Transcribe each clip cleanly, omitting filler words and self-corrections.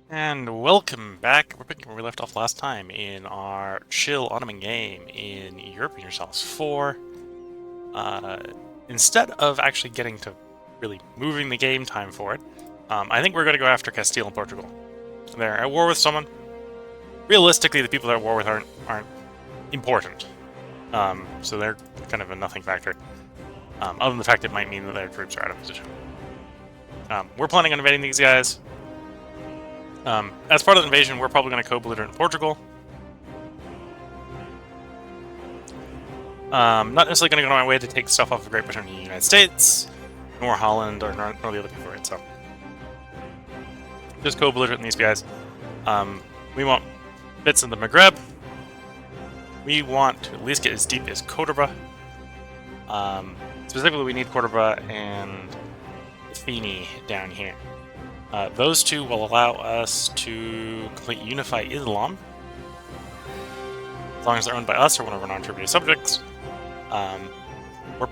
And welcome back. We're picking where we left off last time in our chill Ottoman game in Europa Universalis 4. Instead of actually getting to really moving the game time forward, I think we're going to go after Castile and Portugal. They're at war with someone. Realistically, the people they're at war with aren't important. So they're kind of a nothing factor. Other than the fact it might mean that their troops are out of position. We're planning on invading these guys. As part of the invasion, we're probably going to co-belligerent Portugal. Not necessarily going to go on my way to take stuff off of Great Britain and the United States, nor Holland, or nor the other people, right? So, just co-belligerent these guys. We want bits in the Maghreb. We want to at least get as deep as Cordoba. Specifically, we need Cordoba and Fini down here. Those two will allow us to completely unify Islam, as long as they're owned by us or one of our non-tributary subjects. We're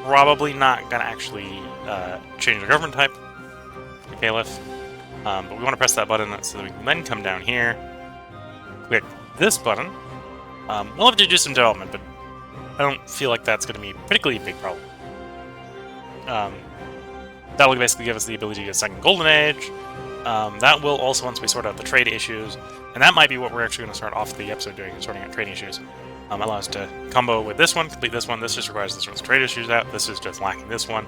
probably not going to actually change the government type to Caliph, but we want to press that button so that we can then come down here, click this button. We'll have to do some development, but I don't feel like that's going to be particularly a big problem. That will basically give us the ability to get a second golden age. That will also, once we sort out the trade issues, and that might be what we're actually going to start off the episode doing, sorting out trading issues. Allow us to combo with this one, complete this one. This just requires this one's trade issues out. This is just lacking this one.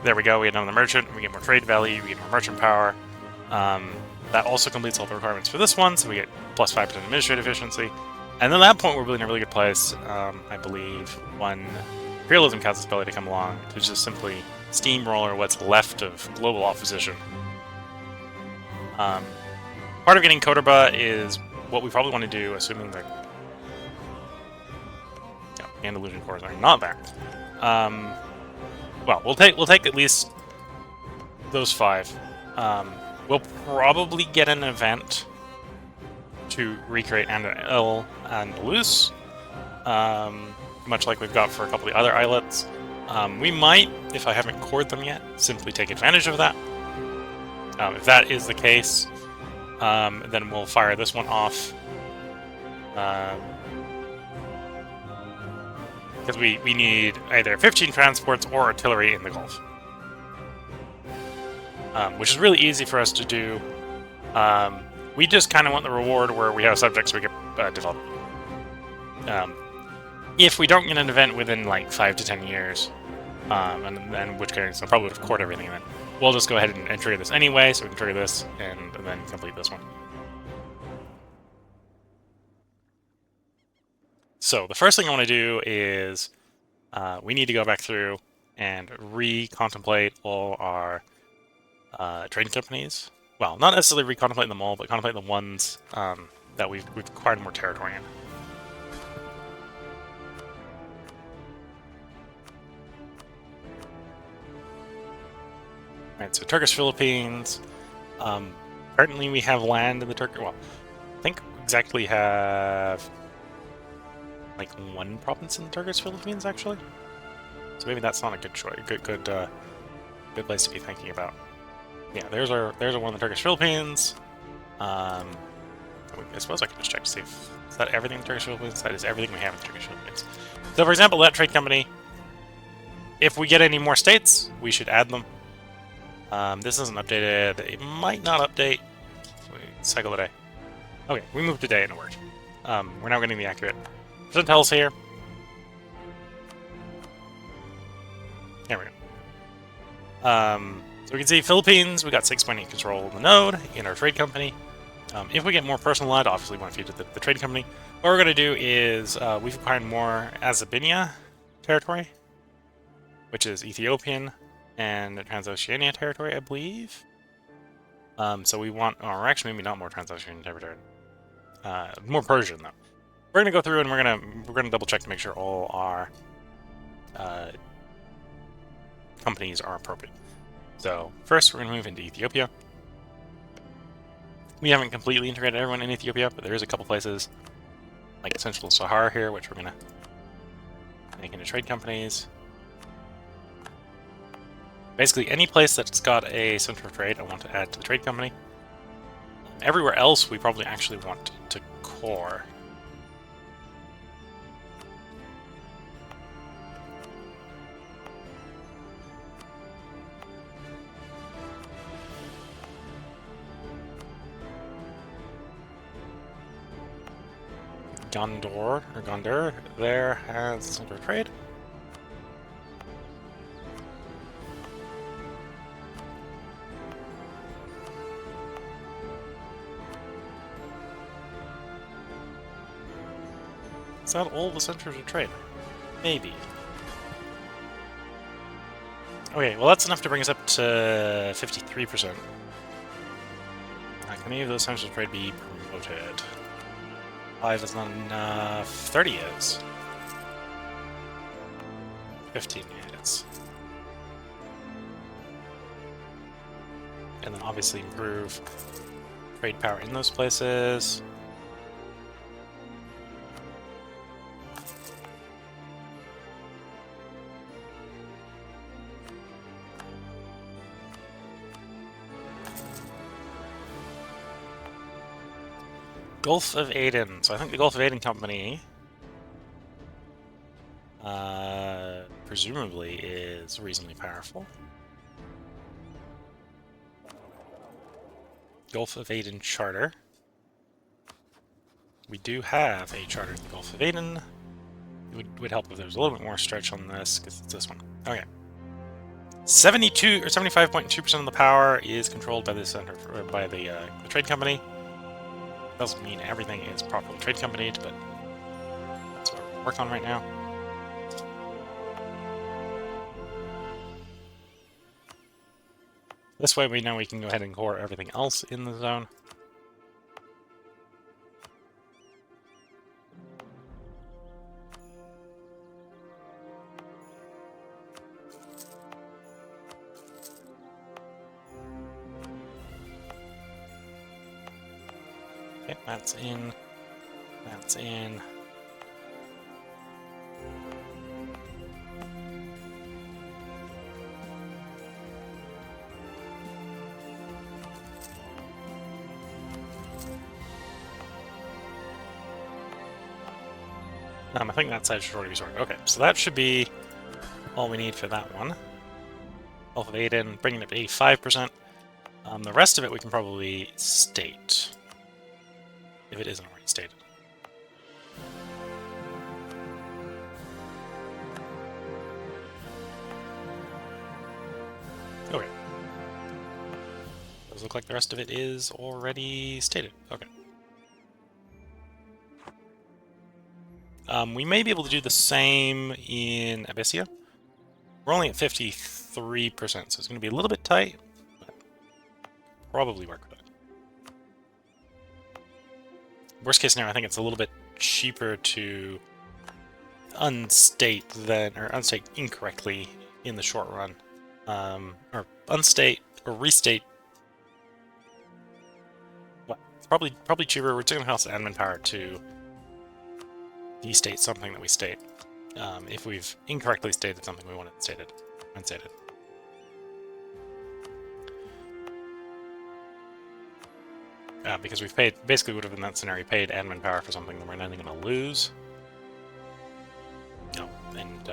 There we go. We get another merchant. We get more trade value. We get more merchant power. That also completes all the requirements for this one, so we get plus 5% administrative efficiency. And then at that point, we're really in a really good place, I believe, when Imperialism has its ability to come along to just simply steamroller what's left of global opposition. Part of getting Cordoba is what we probably want to do, assuming the Andalusian cores are not there. Well, we'll take at least those 5. We'll probably get an event to recreate Andalus, much like we've got for a couple of the other islets. We might, if I haven't cored them yet, simply take advantage of that. If that is the case, then we'll fire this one off. Because we need either 15 transports or artillery in the Gulf. Which is really easy for us to do. We just kind of want the reward where we have subjects we get developed. If we don't get an event within like 5 to 10 years, and which case I probably would have cored everything then, we'll just go ahead and trigger this anyway, so we can trigger this and then complete this one. So the first thing I want to do is we need to go back through and re-contemplate all our trading companies. Well, not necessarily re-contemplate them all, but contemplate the ones that we've acquired more territory in. Right, so Turkish Philippines. Currently we have land in the Turkish. Well, I think we exactly have like 1 province in the Turkish Philippines, actually. So maybe that's not a good choice. Good place to be thinking about. Yeah, there's our one in the Turkish Philippines. I suppose I can just check to see if is that everything in the Turkish Philippines. That is everything we have in the Turkish Philippines. So, for example, that trade company. If we get any more states, we should add them. This isn't updated. It might not update. Cycle the day. Okay, we moved a day and it worked. We're now getting the accurate percentiles here. There we go. So we can see Philippines, we got 6.8 control of the node in our trade company. If we get more personal land, obviously we want to feed the trade company. What we're going to do is we've acquired more Azerbaijan territory, which is Ethiopian and Transoceania territory, I believe. So we want, or actually maybe not more Transoceanian territory, more Persian though. We're gonna go through and we're gonna double check to make sure all our companies are appropriate. So first, we're gonna move into Ethiopia. We haven't completely integrated everyone in Ethiopia, but there is a couple places like Central Sahara here, which we're gonna make into trade companies. Basically, any place that's got a center of trade, I want to add to the trade company. Everywhere else, we probably actually want to core. Gondor there has center of trade. Is that all the centers of trade? Maybe. Okay, well that's enough to bring us up to 53%. Can any of those centers of trade be promoted? 5 is not enough. 30 is. 15 is. And then obviously improve trade power in those places. Gulf of Aden. So I think the Gulf of Aden Company presumably is reasonably powerful. Gulf of Aden Charter. We do have a charter in the Gulf of Aden. It would help if there was a little bit more stretch on this, because it's this one. Okay. 72 or 75.2% of the power is controlled by the center, or by the trade company. Doesn't mean everything is properly trade companied, but that's what we're working on right now. This way we know we can go ahead and core everything else in the zone. Okay, that's in. That's in. I think that side should already be sorted. Okay, so that should be all we need for that one. Gulf of Aden, bringing it to 85%. The rest of it we can probably state, if it isn't already stated. Okay. Does look like the rest of it is already stated. Okay. We may be able to do the same in Abyssia. We're only at 53%, so it's going to be a little bit tight, but probably work with it. Worst case scenario, I think it's a little bit cheaper to unstate than, or unstate incorrectly in the short run, or unstate or restate. Well, it's probably cheaper. We're going to cost admin power to destate something that we state. If we've incorrectly stated something we want it stated, unstated. Because we've paid, basically would have in that scenario paid admin power for something that we're not going to lose. No, and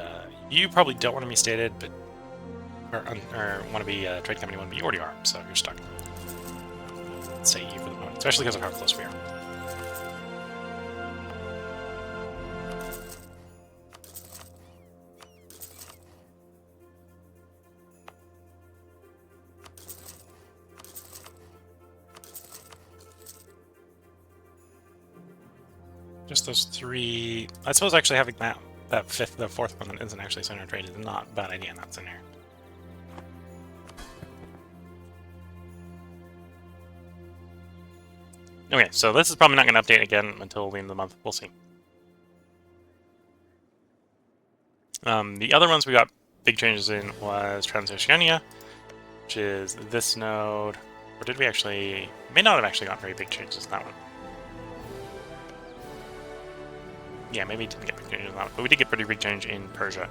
you probably don't want to be stated, but or want to be a trade company when you already are, so you're stuck. Stay you for the moment, especially because of how close we are. Just those three. I suppose actually having the fourth one that isn't actually center trade is not a bad idea in that scenario. Okay, so this is probably not going to update again until the end of the month. We'll see. The other ones we got big changes in was Transoceania, which is this node. Or did we actually? We may not have actually got very big changes in that one. Yeah, maybe didn't get big changes in that one, but we did get pretty big change in Persia.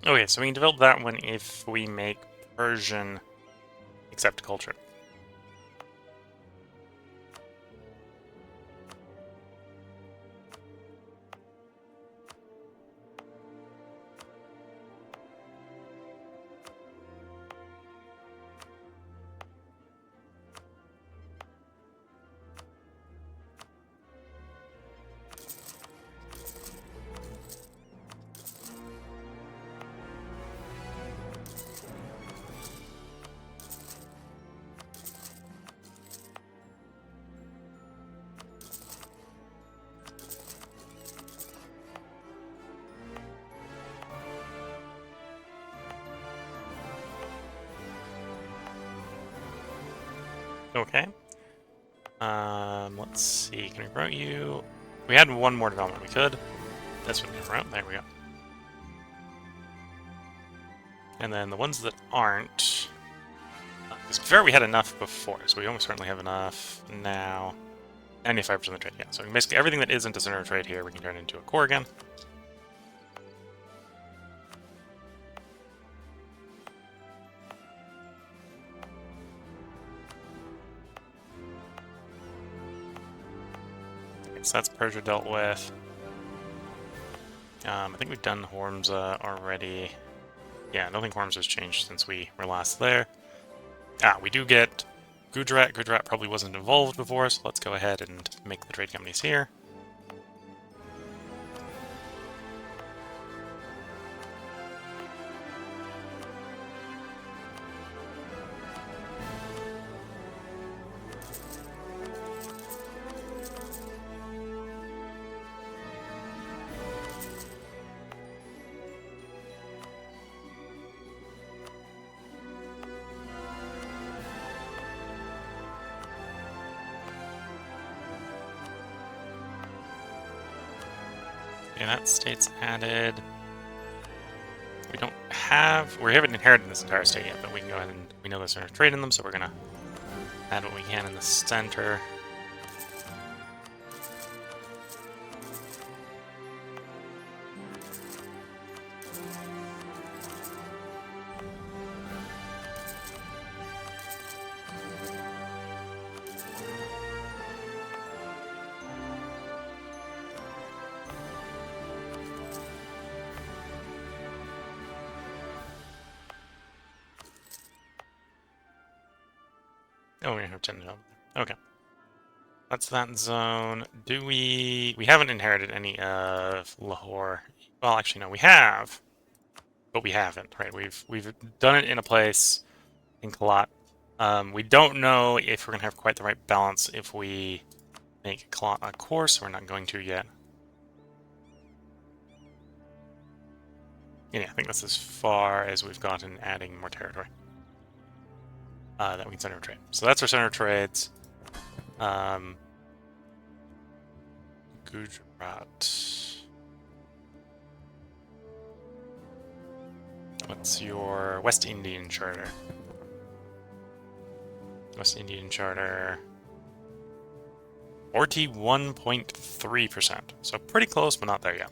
Okay, so we can develop that one if we make Persian accept culture. Okay. Let's see. Can we promote you? We had one more development. We could. This would be promote. There we go. And then the ones that aren't. Because before we had enough before, so we almost certainly have enough now. 95% of the trade, yeah. So basically everything that isn't a center of trade here, we can turn into a core again. Okay, so that's Persia dealt with. I think we've done Hormza already. Yeah, I don't think Hormza has changed since we were last there. We do get Gujarat. Gujarat probably wasn't involved before, so let's go ahead and make the trade companies here. Okay, that state's added. We haven't inherited this entire state yet, but we can go ahead and, we know there's center of trade in them, so we're gonna add what we can in the center. Oh, we have 10 over there. Okay. That's that zone. We haven't inherited any of Lahore. Well, actually, no, we have, but we haven't, right? We've done it in a place in Kalat. We don't know if we're gonna have quite the right balance if we make Kalat a core, so we're not going to yet. Yeah, I think that's as far as we've gotten adding more territory. That we can center of trade. So that's our center of trades. Gujarat. What's your West Indian charter? West Indian charter. 41.3%. So pretty close, but not there yet.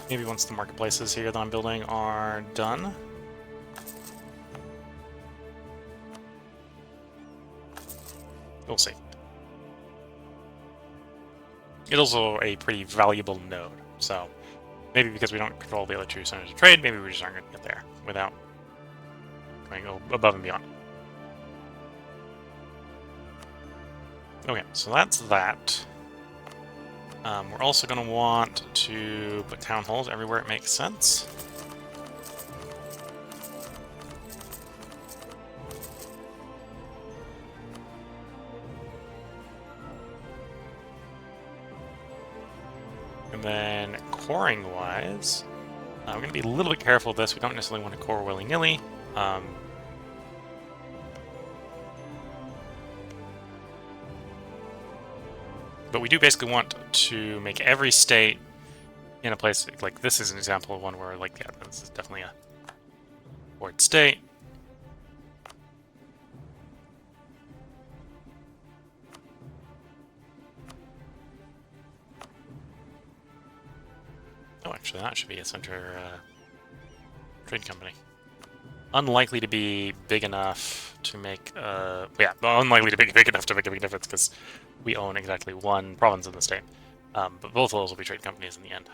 Maybe once the marketplaces here that I'm building are done. We'll see. It's also a pretty valuable node, so maybe because we don't control the other two centers of trade, maybe we just aren't going to get there without going above and beyond. Okay, so that's that. We're also going to want to put town halls everywhere it makes sense. And then coring-wise, we're going to be a little bit careful with this. We don't necessarily want to core willy-nilly. But we do basically want to make every state in a place, like this is an example of one where, like, yeah, this is definitely a board state. Actually, that should be a center trade company. Unlikely to be big enough to make... yeah, unlikely to be big enough to make a big difference because we own exactly one province in the state. But both of those will be trade companies in the end.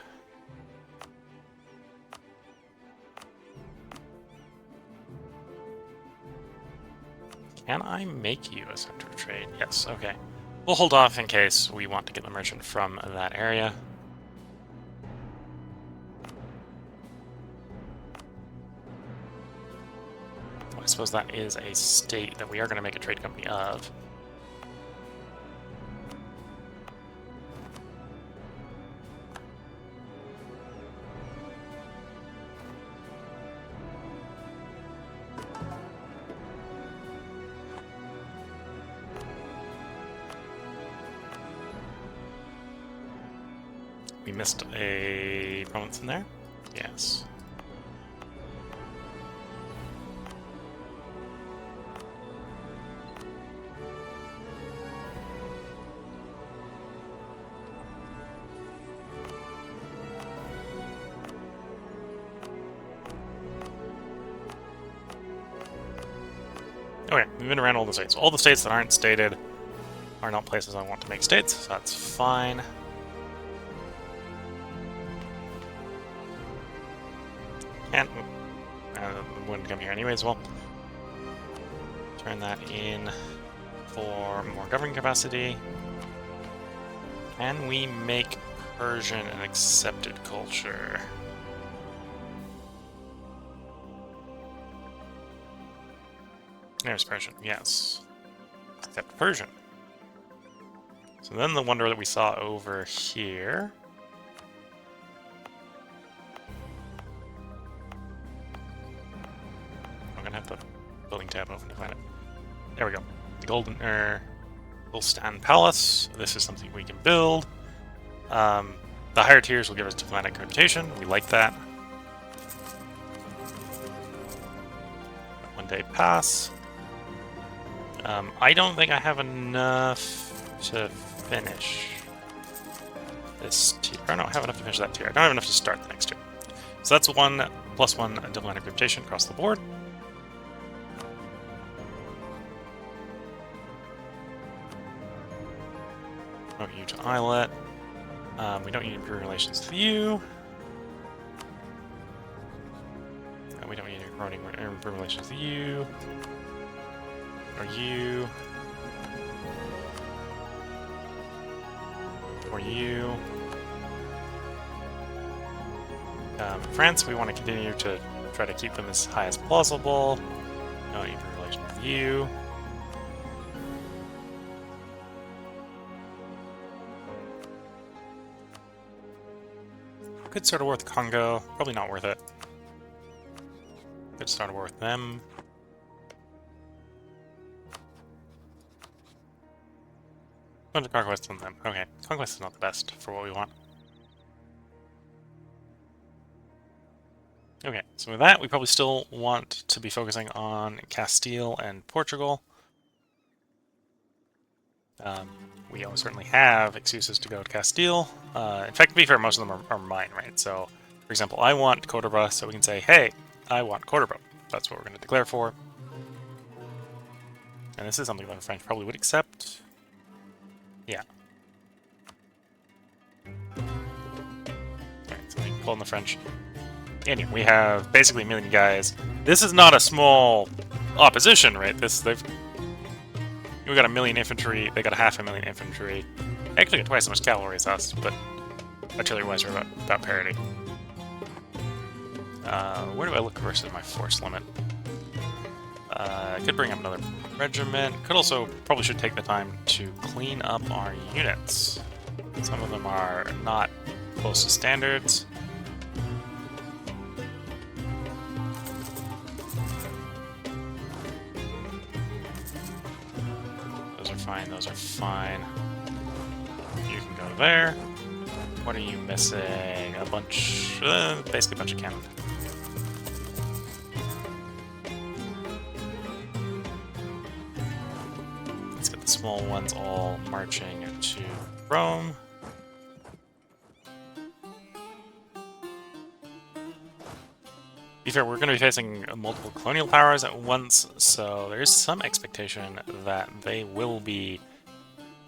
Can I make you a center of trade? Yes, okay. We'll hold off in case we want to get the merchant from that area. I suppose that is a state that we are going to make a trade company of. We missed a province in there? Yes. Okay, we've been around all the states. All the states that aren't stated are not places I want to make states, so that's fine. And wouldn't come here anyways. Well, turn that in for more governing capacity. Can we make Persian an accepted culture? There's Persian, yes. Accept Persian. So then the wonder that we saw over here. I'm gonna have the building tab open to find it. There we go. The Golden Gulstan Palace. This is something we can build. The higher tiers will give us diplomatic reputation. We like that. One day pass. I don't think I have enough to finish this tier. I don't have enough to finish that tier. I don't have enough to start the next tier. So that's 1 + 1 diplomatic reputation across the board. Promote you to Islet. We don't need improved relations with you. We don't need improved relations with you. Or you. Or you. France, we want to continue to try to keep them as high as possible. No need for relation with you. Could start a war with Congo. Probably not worth it. Could start a war with them. Bunch of conquests on them. Okay, conquest is not the best for what we want. Okay, so with that, we probably still want to be focusing on Castile and Portugal. We certainly have excuses to go to Castile. In fact, to be fair, most of them are mine, right? So, for example, I want Cordoba, so we can say, hey, I want Cordoba. That's what we're going to declare for. And this is something that the French probably would accept. Yeah. Alright, so we can pull in the French. Anyway, we have basically 1 million guys. This is not a small opposition, right? We got 1 million infantry, they got 500,000 infantry. They actually got twice as much cavalry as us, but artillery-wise we're about parity. Where do I look versus my force limit? I could bring up another regiment. Could also, probably should take the time to clean up our units. Some of them are not close to standards. Those are fine, those are fine. You can go there. What are you missing? A bunch, basically a bunch of cannon. Let's get the small ones all marching to Rome. be fair, we're going to be facing multiple colonial powers at once, so there is some expectation that they will be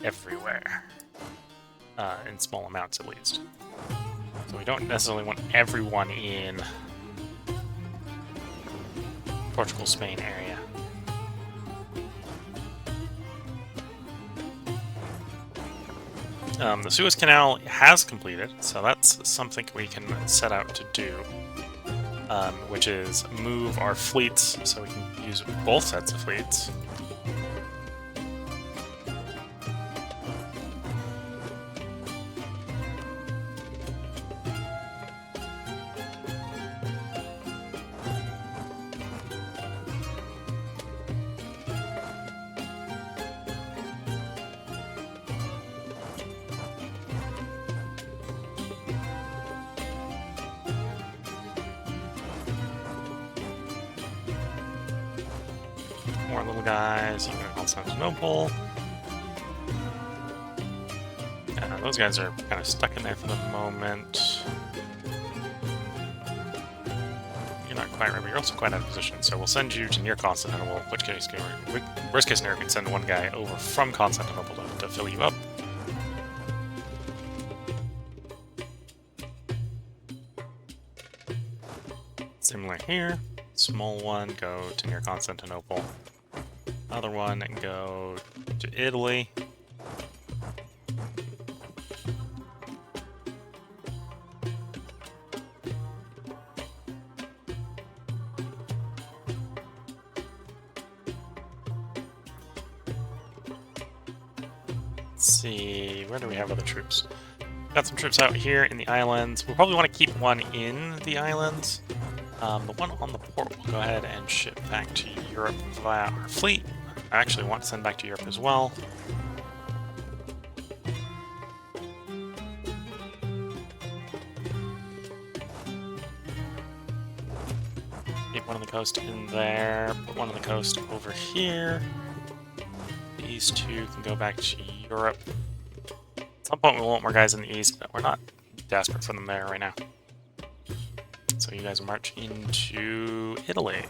everywhere. In small amounts, at least. So we don't necessarily want everyone in Portugal, Spain area. The Suez Canal has completed, so that's something we can set out to do, which is move our fleets so we can use both sets of fleets. More little guys, even in Constantinople. Those guys are kind of stuck in there for the moment. You're not quite right, but you're also quite out of position, so we'll send you to near Constantinople, which case, worst case scenario, we can send one guy over from Constantinople to fill you up. Similar here. Small one, go to near Constantinople. Other one, go to Italy. Let's see, where do we have other troops? Got some troops out here in the islands. We'll probably want to keep one in the islands. The one on the port we'll go ahead and ship back to Europe via our fleet. I actually want to send back to Europe as well. Keep one on the coast in there, put one on the coast over here. These two can go back to Europe. At some point we want more guys in the east, but we're not desperate for them there right now. So you guys march into Italy.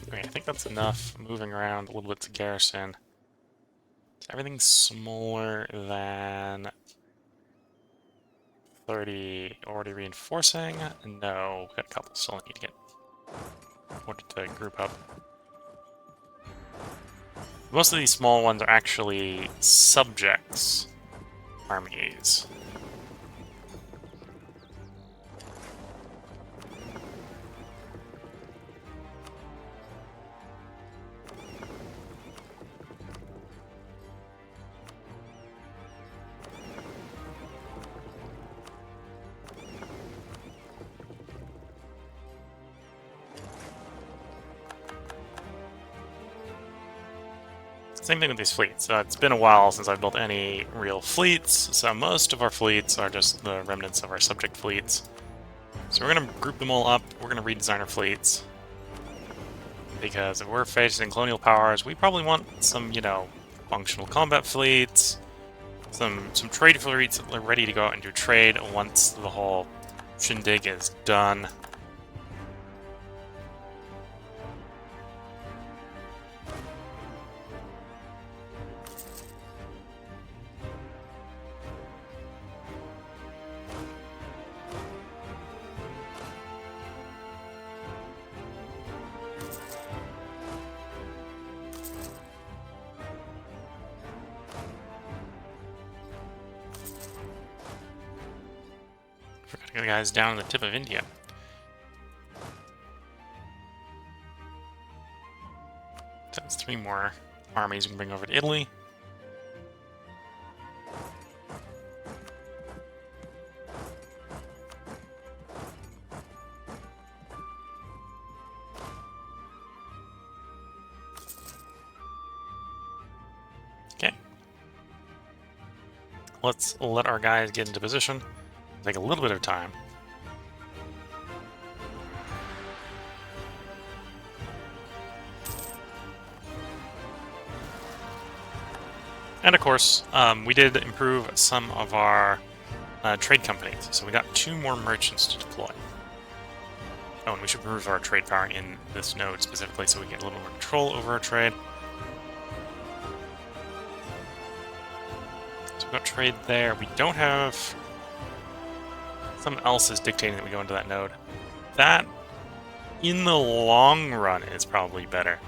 Okay, I think that's enough moving around a little bit to garrison. Is everything smaller than 30 already reinforcing? No, we've got a couple still need to get ordered to group up. Most of these small ones are actually subjects armies. Same thing with these fleets. It's been a while since I've built any real fleets, so most of our fleets are just the remnants of our subject fleets. So we're going to group them all up, we're going to redesign our fleets. Because if we're facing colonial powers, we probably want some, you know, functional combat fleets, some trade fleets that are ready to go out and do trade once the whole shindig is done. Forgot to get the guys down on the tip of India. That's 3 more armies we can bring over to Italy. Okay. Let's let our guys get into position. Take a little bit of time. And of course, we did improve some of our Trade companies. So we got 2 more merchants to deploy. Oh, and we should improve our trade power in this node specifically so we get a little more control over our trade. So we've got trade there. We don't have... Someone else is dictating that we go into that node. That, in the long run, is probably better.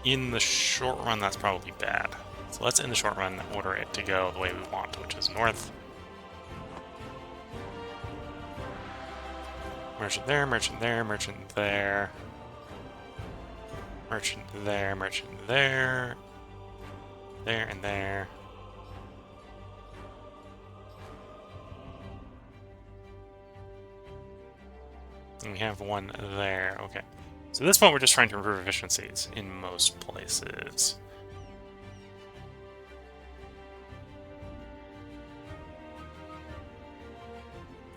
In the short run, that's probably bad. So let's, in the short run, order it to go the way we want, which is north. Merchant there, merchant there, merchant there. Merchant there, merchant there. There and there. And we have one there. Okay. So at this point, we're just trying to improve efficiencies in most places.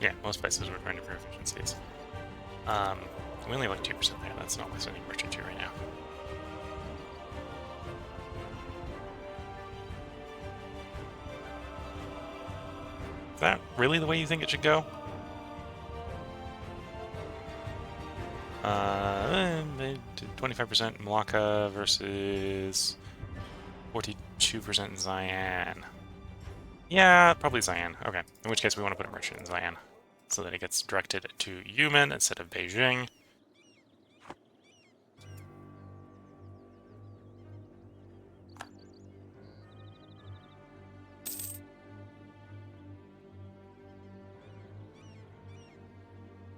Yeah, most places we're trying to improve efficiencies. We only have like 2% there. That's not worth sending merchant to right now. Is that really the way you think it should go? 25% Malacca versus 42% Zayan. Yeah, probably Zayan. Okay, in which case we want to put a merchant in Zayan so that it gets directed to Yumen instead of Beijing.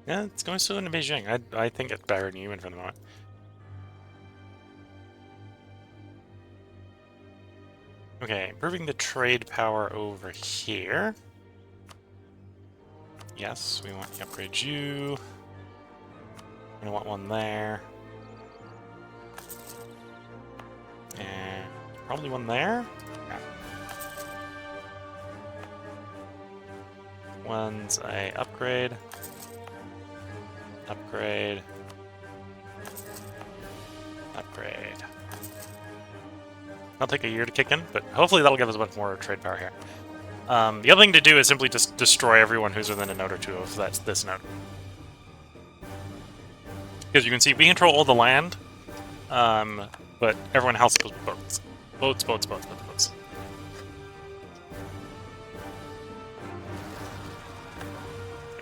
Yeah, it's going still into Beijing. I think it's better than Yumen for the moment. Okay, improving the trade power over here. Yes, we want to upgrade you. We're gonna want one there. And probably one there. Yeah. One's a upgrade. Upgrade. Upgrade. That'll take a year to kick in, but hopefully that'll give us a bunch more trade power here. The other thing to do is simply just destroy everyone who's within a node or two of this node. Because you can see we control all the land, but everyone else has boats. Boats, boats, boats, boats, boats.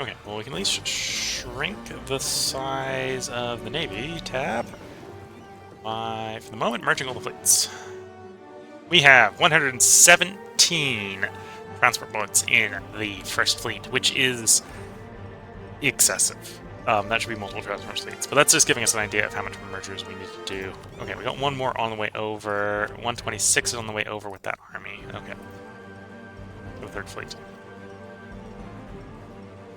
Okay, well we can at least shrink the size of the Navy tab by, for the moment, merging all the fleets. We have 117 transport boats in the first fleet, which is excessive. That should be multiple transport fleets, but that's just giving us an idea of how much mergers we need to do. Okay, we got one more on the way over. 126 is on the way over with that army. Okay. The third fleet.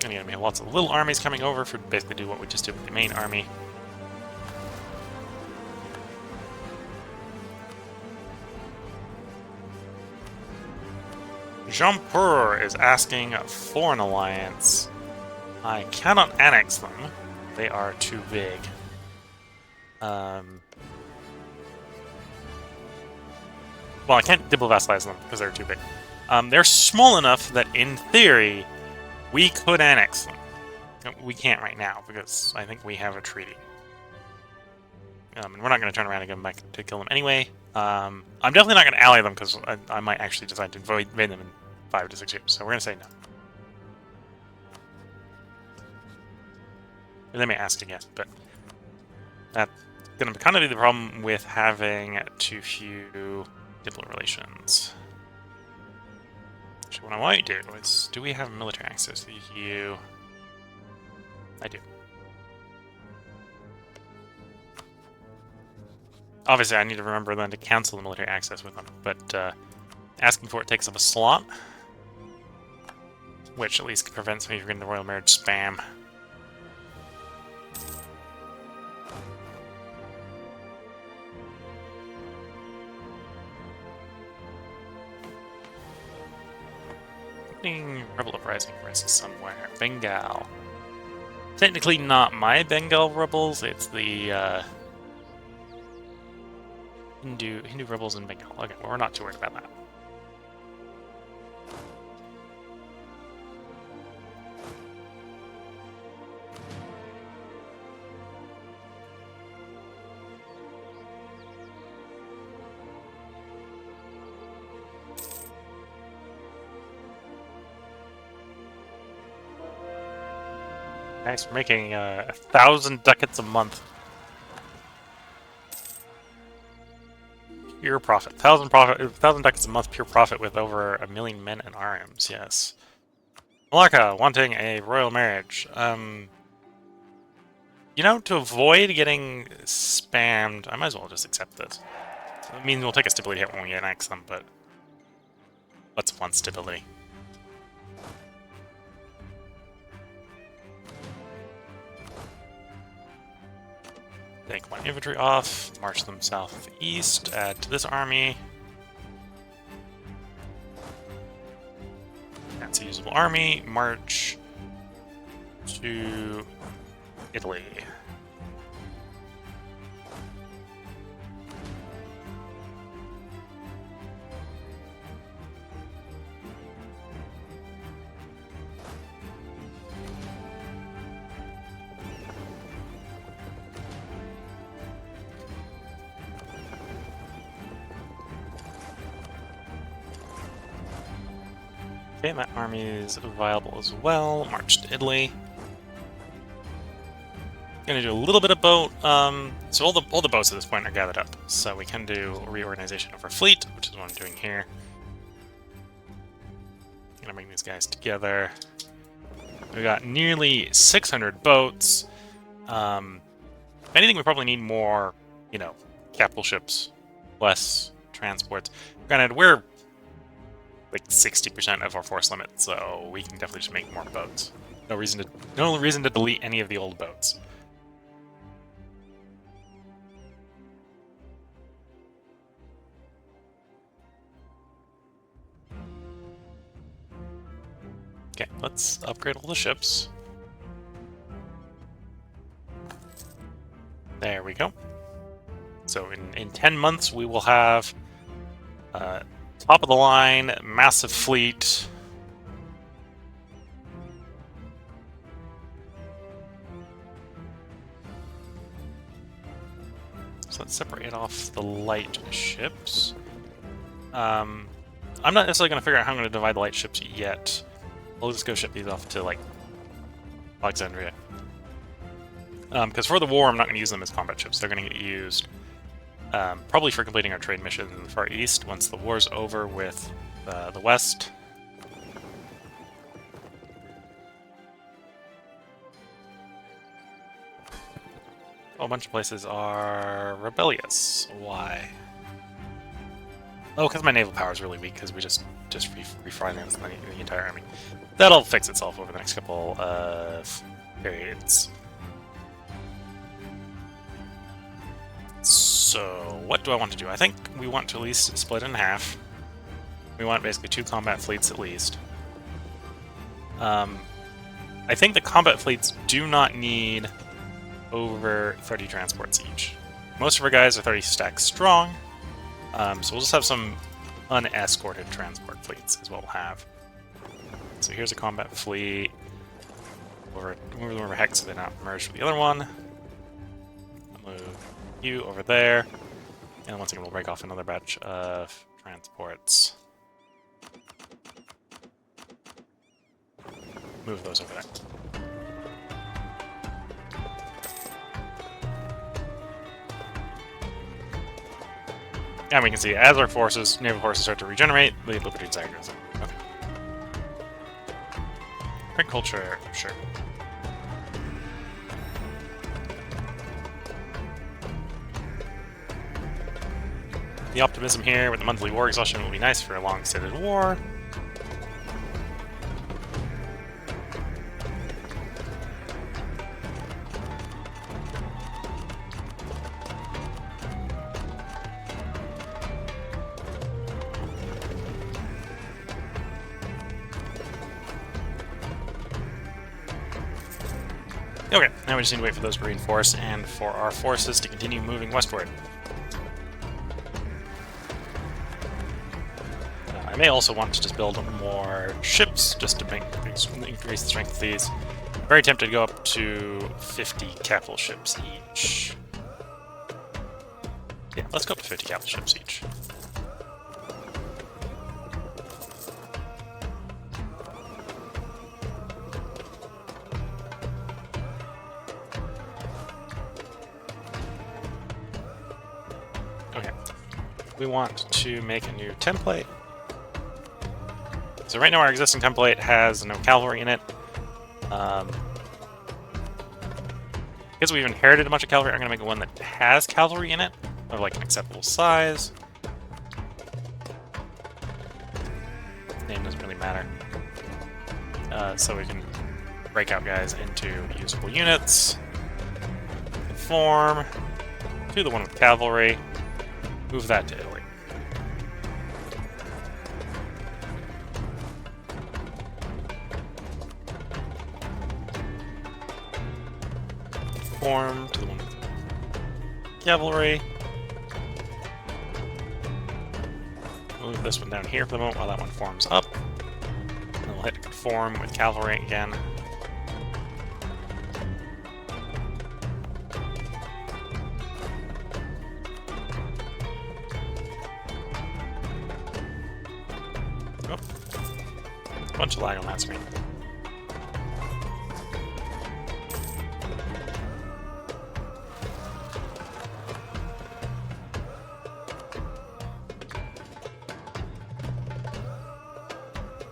And again, we have lots of little armies coming over for basically do what we just did with the main army. Jampur is asking for an alliance. I cannot annex them. They are too big. Well, I can't double vassalize them because they're too big. They're small enough that, in theory, we could annex them. We can't right now because I think we have a treaty. And we're not going to turn around and go back to kill them anyway. I'm definitely not going to ally them because I might actually decide to invade them in 5 to 6 years. So we're going to say no. They may ask again, but that's going to kind of be the problem with having too few diplomatic relations. Actually, what I want you to do is, do we have military access to the EU? I do. Obviously, I need to remember then to cancel the military access with them, but asking for it takes up a slot, which at least prevents me from getting the royal marriage spam. Rebel uprising risk somewhere. Bengal. Technically not my Bengal rebels, it's the Hindu rebels in Bengal. Okay, well, we're not too worried about that. Nice, we're making 1,000 ducats a month. Pure profit. 1,000 ducats a month pure profit with over 1 million men and arms, yes. Malacca, wanting a royal marriage. You know, to avoid getting spammed, I might as well just accept this. It means we'll take a stability hit when we annex them, but let's want stability. Take 1 infantry off, march them southeast, add to this army. That's a usable army, march to Italy. Okay, that army is viable as well. March to Italy. Gonna do a little bit of boat. So all the boats at this point are gathered up. So we can do reorganization of our fleet, which is what I'm doing here. Gonna bring these guys together. We got nearly 600 boats. If anything, we probably need more, you know, capital ships, less transports. Granted, we're like 60% of our force limit, so we can definitely just make more boats. No reason to delete any of the old boats. Okay, let's upgrade all the ships. There we go. So in 10 months, we will have top of the line, massive fleet. So let's separate off the light ships. I'm not necessarily going to figure out how I'm going to divide the light ships yet. We'll just go ship these off to, like, Alexandria. Because for the war, I'm not going to use them as combat ships. They're going to get used probably for completing our trade missions in the Far East once the war's over with the West. Oh, a bunch of places are rebellious. Why? Oh, because my naval power is really weak, because we just refinanced the entire army. That'll fix itself over the next couple of periods. So, what do I want to do? I think we want to at least split it in half. We want basically 2 combat fleets at least. I think the combat fleets do not need over 30 transports each. Most of our guys are 30 stacks strong, so we'll just have some unescorted transport fleets is what we'll have. So here's a combat fleet. We'll move them over hex so they're not merged with the other one. I'll move you over there. And once again, we'll break off another batch of transports. Move those over there. And we can see as our forces, naval forces start to regenerate, the liberty desire goes up. Okay. Agriculture, sure. The optimism here with the monthly war exhaustion will be nice for a long-stated war. Okay, now we just need to wait for those to reinforce and for our forces to continue moving westward. I may also want to just build more ships just to increase the strength of these. I'm very tempted to go up to 50 capital ships each. Yeah, let's go up to 50 capital ships each. we want to make a new template. So right now our existing template has no cavalry in it. Because we've inherited a bunch of cavalry, I'm going to make one that has cavalry in it, of like an acceptable size. Name doesn't really matter. So we can break out guys into usable units. Conform to the one with cavalry. Move that to Italy. Conform to the one with cavalry. Move this one down here for the moment while that one forms up. And we'll hit conform with cavalry again. Oh. A bunch of lag on that screen.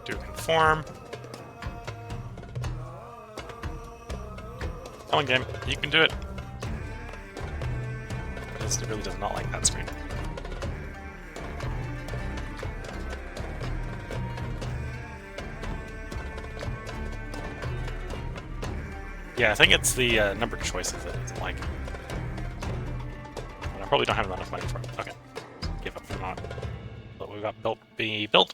Do conform. Come on, game. You can do it. It really does not like that screen. Yeah, I think it's the number of choices that it doesn't like. But I probably don't have enough money for it. Okay. Give up for not. But we've got built be built.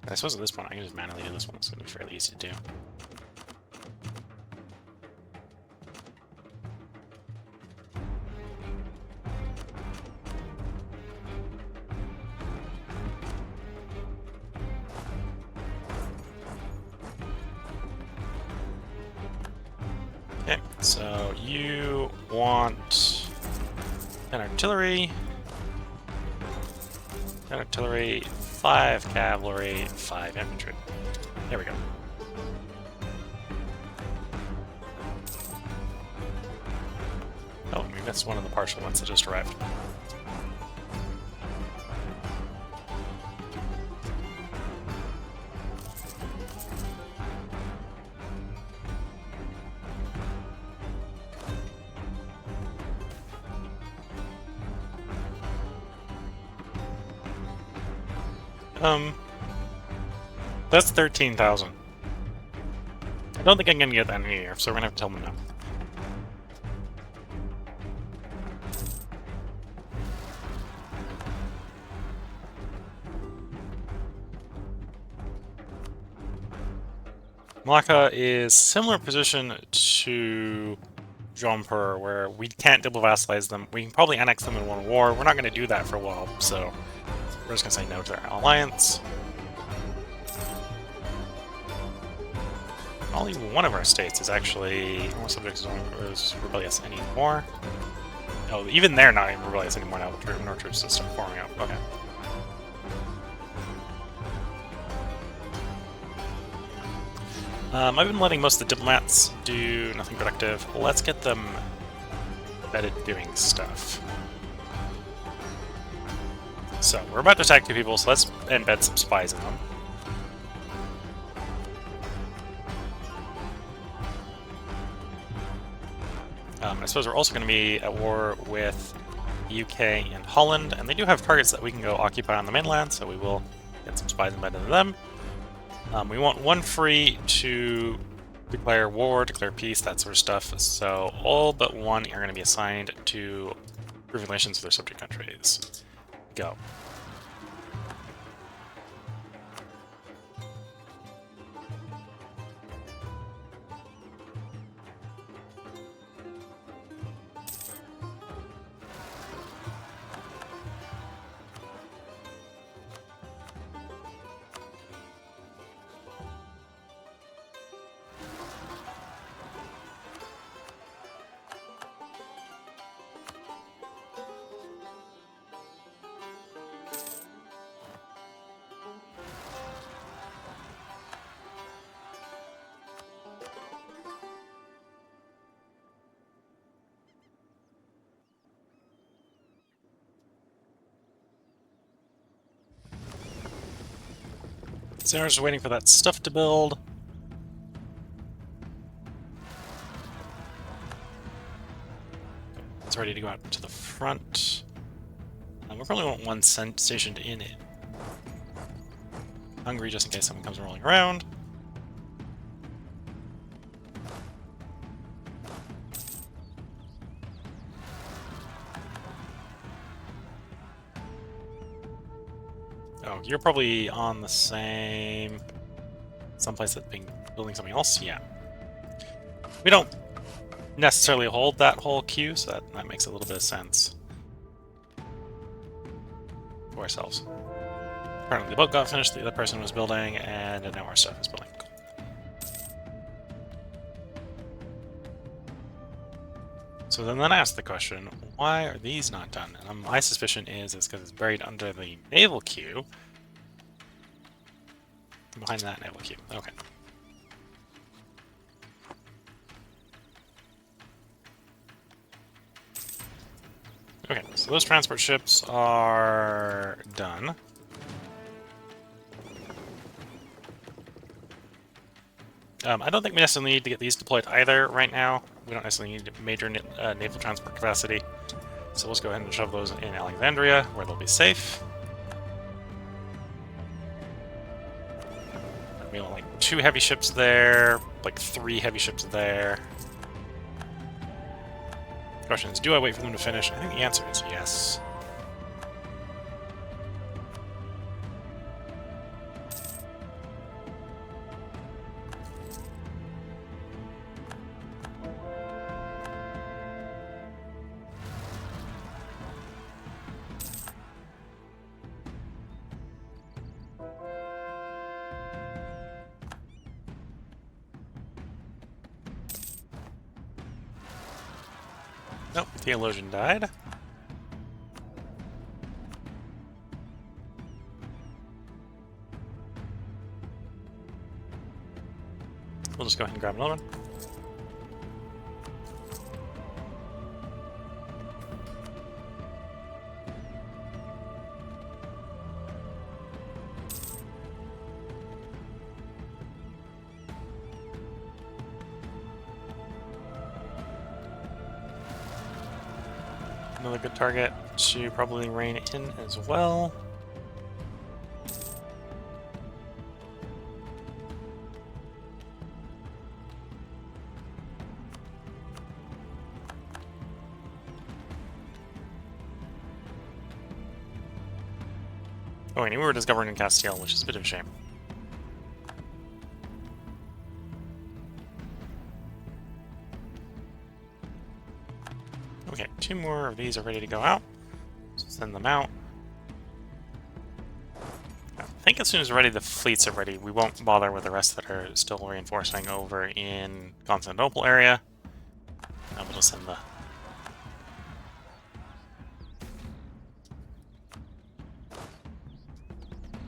I suppose at this point I can just manually do this one. It's going to be fairly easy to do. Okay, so you want 10 artillery, 10 artillery, 5 cavalry, 5 infantry. There we go. Oh, we missed one of the partial ones that just arrived. That's 13,000. I don't think I'm gonna get that in a year, so we're gonna have to tell them no. Malacca is similar position to Jaunpur, where we can't double vassalize them. We can probably annex them in one war. We're not going to do that for a while, so we're just going to say no to their alliance. Only one of our states is actually more subjects is rebellious anymore. Oh, even they're not even rebellious anymore now. The North troops just start forming up. Okay. I've been letting most of the diplomats do nothing productive. Let's get them bedded doing stuff. So, we're about to attack 2 people, so let's embed some spies in them. I suppose we're also going to be at war with the UK and Holland, and they do have targets that we can go occupy on the mainland, so we will get some spies embedded into them. We want 1 free to declare war, declare peace, that sort of stuff. So all but 1 are going to be assigned to improving relations with their subject countries. Go. So I was just waiting for that stuff to build. It's ready to go out to the front. We probably want one stationed in it. Hungary, just in case someone comes rolling around. Oh, you're probably on the same... someplace that's building something else? Yeah. We don't necessarily hold that whole queue, so that makes a little bit of sense for ourselves. Apparently the boat got finished, the other person was building, and now our stuff is building. Cool. So then I asked the question, why are these not done? And my suspicion is it's because it's buried under the naval queue. Behind that naval queue. Okay. Okay, so those transport ships are done. I don't think we necessarily need to get these deployed either right now. We don't necessarily need major naval transport capacity. So let's go ahead and shove those in Alexandria, where they'll be safe. We want like 2 heavy ships there, like 3 heavy ships there. The question is, do I wait for them to finish? I think the answer is yes. Nope, Theologian died. We'll just go ahead and grab another one. Another good target to probably rein in as well. Oh, and we were discovered in Castile, which is a bit of a shame. Okay, 2 more of these are ready to go out. So send them out. I think as soon as we're ready, the fleets are ready. We won't bother with the rest that are still reinforcing over in Constantinople area. Now we'll just send the...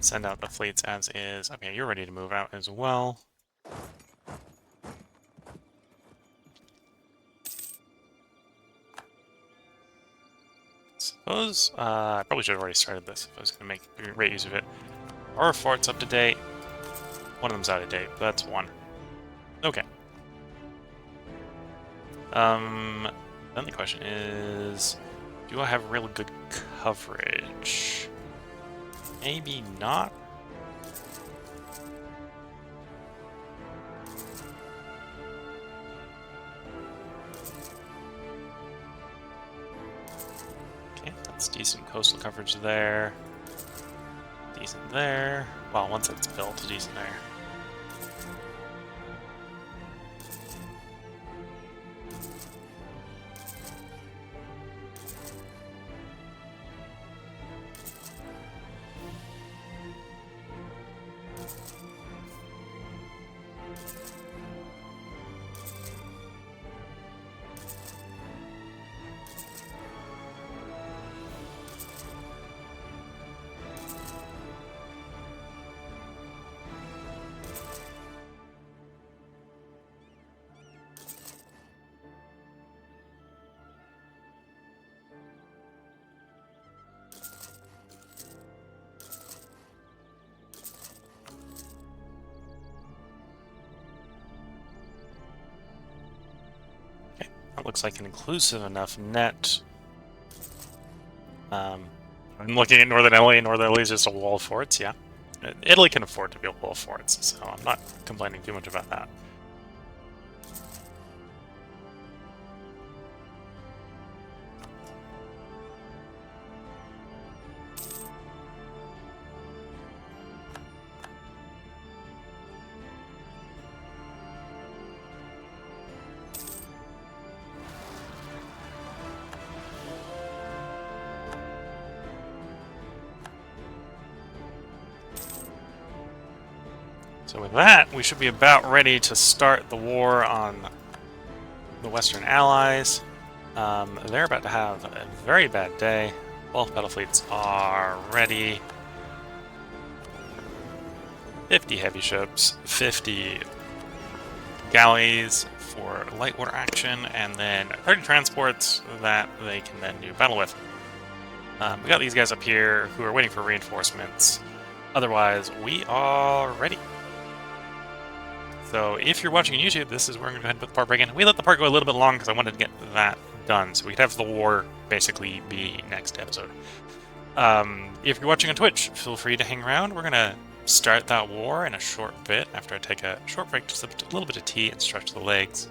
send out the fleets as is. Okay, you're ready to move out as well. Suppose, I probably should have already started this if I was going to make great use of it. Our fort's up to date. One of them's out of date, but that's 1. Okay. Then the question is, do I have really good coverage? Maybe not. Okay, that's decent coastal coverage there. Decent there. Well, once it's built, decent there. That looks like an inclusive enough net. I'm looking at Northern Italy, and Northern Italy is just a wall of forts, yeah. Italy can afford to be a wall of forts, so I'm not complaining too much about that. So with that, we should be about ready to start the war on the Western Allies. They're about to have a very bad day. Both battle fleets are ready. 50 heavy ships, 50 galleys for light water action, and then 30 transports that they can then do battle with. We got these guys up here who are waiting for reinforcements. Otherwise, we are ready. So if you're watching on YouTube, this is where I'm going to go ahead and put the part break in. We let the part go a little bit long because I wanted to get that done. So we'd have the war basically be next episode. If you're watching on Twitch, feel free to hang around. We're going to start that war in a short bit after I take a short break, just a little bit of tea and stretch the legs.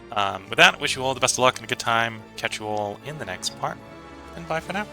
With that, wish you all the best of luck and a good time. Catch you all in the next part, and bye for now.